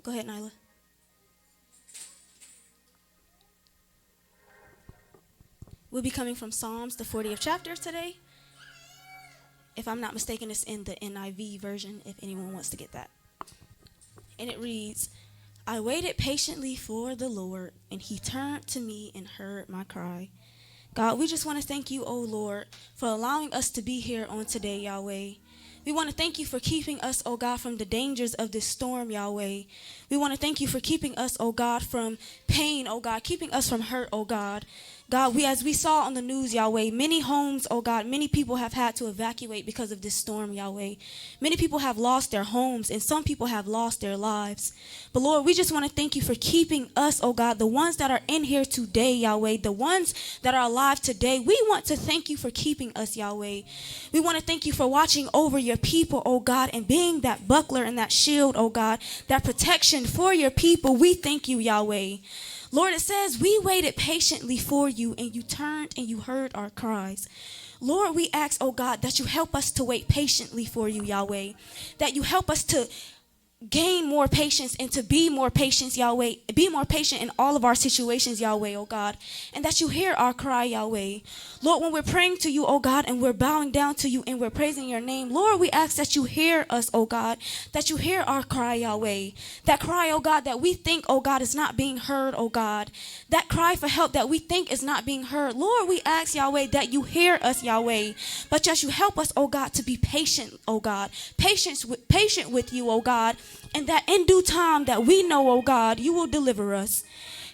Go ahead, Nyla. We'll be coming from Psalms, the 40th chapter today. If I'm not mistaken, it's in the NIV version, if anyone wants to get that. And it reads, I waited patiently for the Lord, and he turned to me and heard my cry. God, we just want to thank you, oh Lord, for allowing us to be here on today, Yahweh. We want to thank you for keeping us, oh God, from the dangers of this storm, Yahweh. We want to thank you for keeping us, oh God, from pain, oh God, keeping us from hurt, oh God. God, as we saw on the news, Yahweh, many homes, oh God, many people have had to evacuate because of this storm, Yahweh. Many people have lost their homes, and some people have lost their lives. But Lord, we just want to thank you for keeping us, oh God, the ones that are in here today, Yahweh, the ones that are alive today. We want to thank you for keeping us, Yahweh. We want to thank you for watching over your people, oh God, and being that buckler and that shield, oh God, that protection for your people. We thank you, Yahweh. Lord, it says we waited patiently for you, and you turned and you heard our cries. Lord, we ask, oh God, that you help us to wait patiently for you, Yahweh, that you help us to gain more patience and to be more patient, Yahweh, be more patient in all of our situations, Yahweh, oh God, and that you hear our cry, Yahweh. Lord, when we're praying to you, oh God, and we're bowing down to you and we're praising your name, Lord, we ask that you hear us, oh God, that you hear our cry, Yahweh, that cry, oh God, that we think, oh God, is not being heard, oh God, that cry for help that we think is not being heard. Lord, we ask, Yahweh, that you hear us, Yahweh, but that you help us, oh God, to be patient, oh God, patient with you, oh God, and that in due time that we know, oh God, you will deliver us.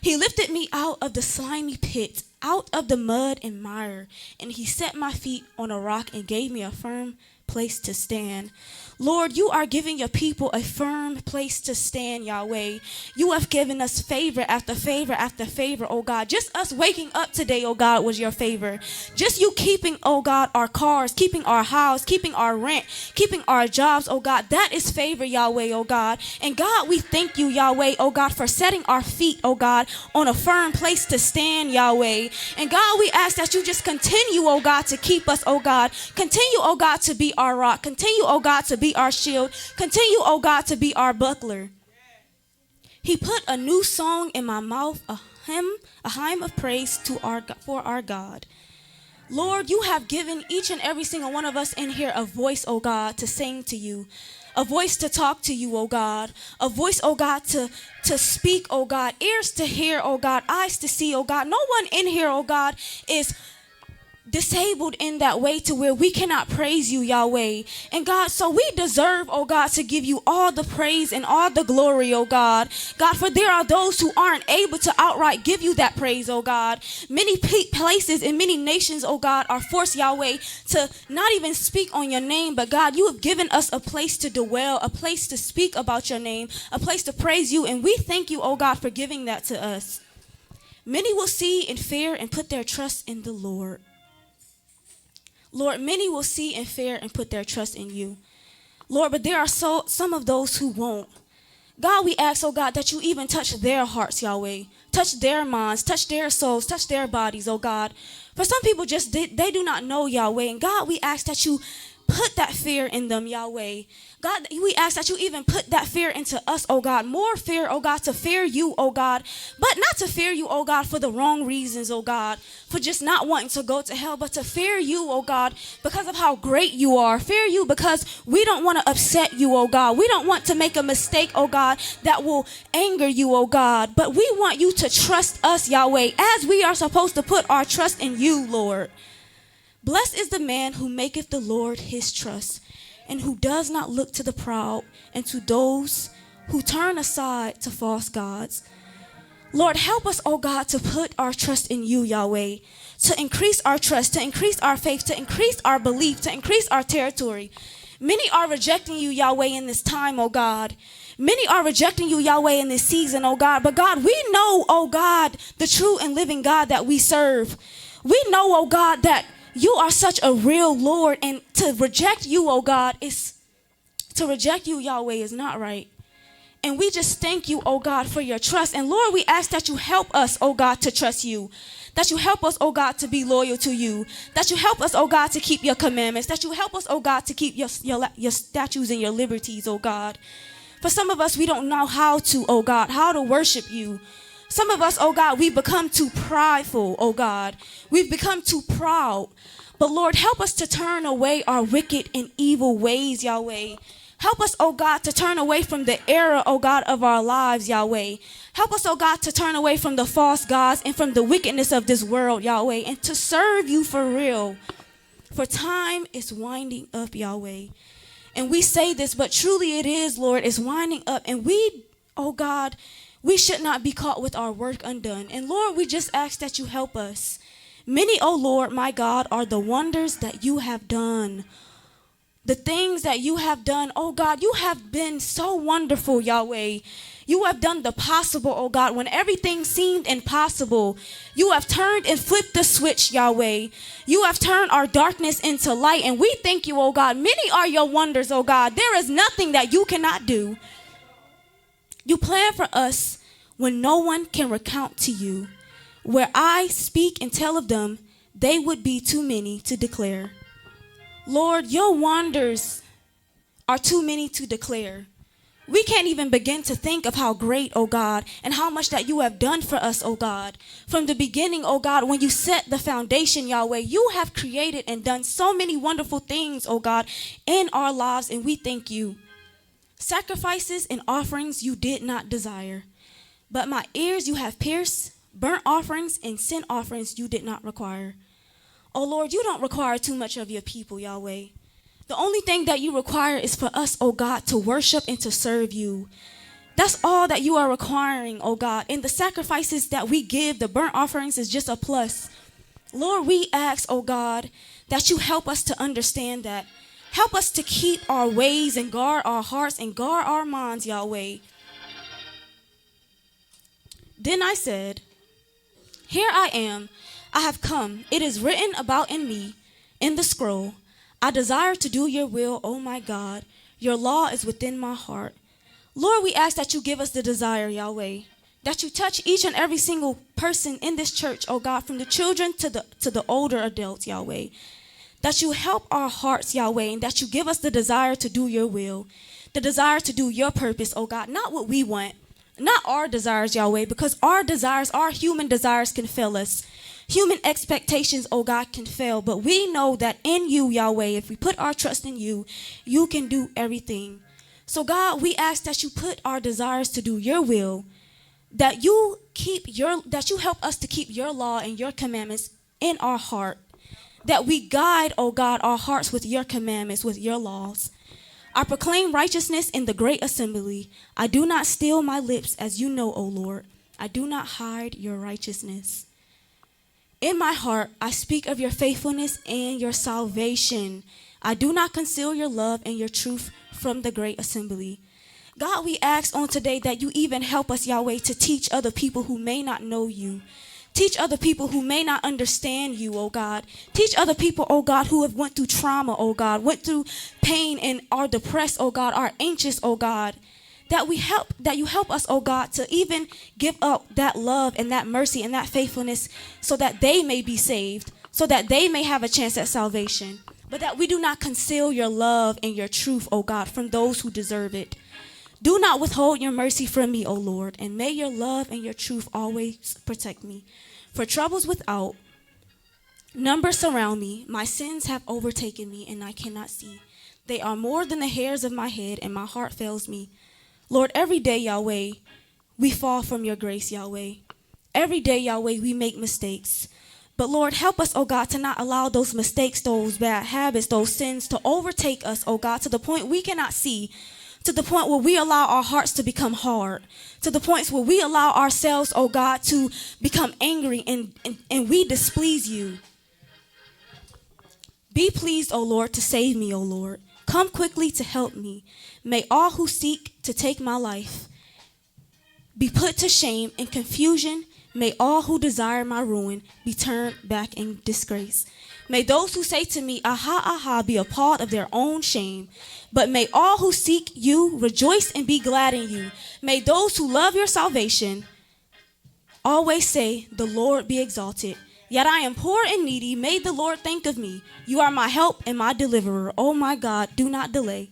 He lifted me out of the slimy pit, out of the mud and mire, and he set my feet on a rock and gave me a firm place to stand. Lord, you are giving your people a firm place to stand, Yahweh. You have given us favor after favor after favor, oh God. Just us waking up today, oh God, was your favor. Just you keeping, oh God, our cars, keeping our house, keeping our rent, keeping our jobs, oh God. That is favor, Yahweh, oh God. And God, we thank you, Yahweh, oh God, for setting our feet, oh God, on a firm place to stand, Yahweh. And God, we ask that you just continue, oh God, to keep us, oh God. Continue, oh God, to be our rock. Continue, oh God, to be our shield. Continue, oh God, to be our buckler. He put a new song in my mouth, a hymn of praise for our God. Lord, you have given each and every single one of us in here a voice, oh God, to sing to you, a voice to talk to you, oh God, a voice, oh God, to speak, oh God, ears to hear, oh God, eyes to see, oh God. No one in here, oh God, is disabled in that way to where we cannot praise you, Yahweh. And God, so we deserve, oh God, to give you all the praise and all the glory, oh God. God, for there are those who aren't able to outright give you that praise, oh God. Many places and many nations, oh God, are forced, Yahweh, to not even speak on your name. But God, you have given us a place to dwell, a place to speak about your name, a place to praise you. And we thank you, oh God, for giving that to us. Many will see and fear and put their trust in the Lord. Lord, many will see and fear and put their trust in you. Lord, but there are some of those who won't. God, we ask, oh God, that you even touch their hearts, Yahweh. Touch their minds, touch their souls, touch their bodies, oh God. For some people they do not know Yahweh. And God, we ask that you put that fear in them, Yahweh. God, we ask that you even put that fear into us, oh God. More fear, oh God, to fear you, oh God. But not to fear you, oh God, for the wrong reasons, oh God. For just not wanting to go to hell, but to fear you, oh God, because of how great you are. Fear you because we don't want to upset you, oh God. We don't want to make a mistake, oh God, that will anger you, oh God. But we want you to trust us, Yahweh, as we are supposed to put our trust in you, Lord. Blessed is the man who maketh the Lord his trust, and who does not look to the proud, and to those who turn aside to false gods. Lord, help us, oh God, to put our trust in you, Yahweh, to increase our trust, to increase our faith, to increase our belief, to increase our territory. Many are rejecting you, Yahweh, in this time, oh God. Many are rejecting you, Yahweh, in this season, oh God. But God, we know, oh God, the true and living God that we serve. We know, oh God, that you are such a real Lord, and to reject you, oh God, to reject you, Yahweh, is not right. And we just thank you, oh God, for your trust. And Lord, we ask that you help us, oh God, to trust you. That you help us, oh God, to be loyal to you. That you help us, oh God, to keep your commandments. That you help us, oh God, to keep your statutes and your liberties, oh God. For some of us, we don't know how to, oh God, how to worship you. Some of us, oh God, we've become too prideful, oh God. We've become too proud. But Lord, help us to turn away our wicked and evil ways, Yahweh. Help us, oh God, to turn away from the error, oh God, of our lives, Yahweh. Help us, oh God, to turn away from the false gods and from the wickedness of this world, Yahweh, and to serve you for real. For time is winding up, Yahweh. And we say this, but truly it is, Lord, it's winding up. And we, oh God, we should not be caught with our work undone. And Lord, we just ask that you help us. Many, oh Lord, my God, are the wonders that you have done. The things that you have done, oh God, you have been so wonderful, Yahweh. You have done the possible, oh God, when everything seemed impossible. You have turned and flipped the switch, Yahweh. You have turned our darkness into light, and we thank you, oh God. Many are your wonders, oh God. There is nothing that you cannot do. You plan for us when no one can recount to you. Where I speak and tell of them, they would be too many to declare. Lord, your wonders are too many to declare. We can't even begin to think of how great, oh God, and how much that you have done for us, oh God. From the beginning, oh God, when you set the foundation, Yahweh, you have created and done so many wonderful things, oh God, in our lives, and we thank you. Sacrifices and offerings you did not desire, but my ears you have pierced. Burnt offerings and sin offerings you did not require. Oh Lord, you don't require too much of your people, Yahweh. The only thing that you require is for us, oh God, to worship and to serve you. That's all that you are requiring, oh God. And the sacrifices that we give, the burnt offerings, is just a plus. Lord, we ask, oh God, that you help us to understand that. Help us to keep our ways and guard our hearts and guard our minds, Yahweh. Then I said, here I am, I have come. It is written about in me, in the scroll. I desire to do your will, oh my God. Your law is within my heart. Lord, we ask that you give us the desire, Yahweh. That you touch each and every single person in this church, oh God, from the children to the older adults, Yahweh. That you help our hearts, Yahweh, and that you give us the desire to do your will. The desire to do your purpose, oh God, not what we want. Not our desires, Yahweh, because our desires, our human desires can fail us. Human expectations, oh God, can fail. But we know that in you, Yahweh, if we put our trust in you, you can do everything. So God, we ask that you put our desires to do your will, that you help us to keep your law and your commandments in our heart, that we guide, oh God, our hearts with your commandments, with your laws. I proclaim righteousness in the great assembly. I do not steal my lips, as you know, O Lord. I do not hide your righteousness. In my heart, I speak of your faithfulness and your salvation. I do not conceal your love and your truth from the great assembly. God, we ask on today that you even help us, Yahweh, to teach other people who may not know you. Teach other people who may not understand you, oh God. Teach other people, oh God, who have went through trauma, oh God, went through pain and are depressed, oh God, are anxious, oh God. That you help us, oh God, to even give up that love and that mercy and that faithfulness so that they may be saved, so that they may have a chance at salvation. But that we do not conceal your love and your truth, oh God, from those who deserve it. Do not withhold your mercy from me, O Lord, and may your love and your truth always protect me. For troubles without number surround me. My sins have overtaken me, and I cannot see. They are more than the hairs of my head, and my heart fails me. Lord, every day, Yahweh, we fall from your grace, Yahweh. Every day, Yahweh, we make mistakes. But Lord, help us, oh God, to not allow those mistakes, those bad habits, those sins to overtake us, oh God, to the point we cannot see. To the point where we allow our hearts to become hard. To the points where we allow ourselves, oh God, to become angry and we displease you. Be pleased, O Lord, to save me, O Lord. Come quickly to help me. May all who seek to take my life be put to shame and confusion. May all who desire my ruin be turned back in disgrace. May those who say to me, aha, aha, be a part of their own shame. But may all who seek you rejoice and be glad in you. May those who love your salvation always say, the Lord be exalted. Yet I am poor and needy. May the Lord think of me. You are my help and my deliverer. Oh my God, do not delay.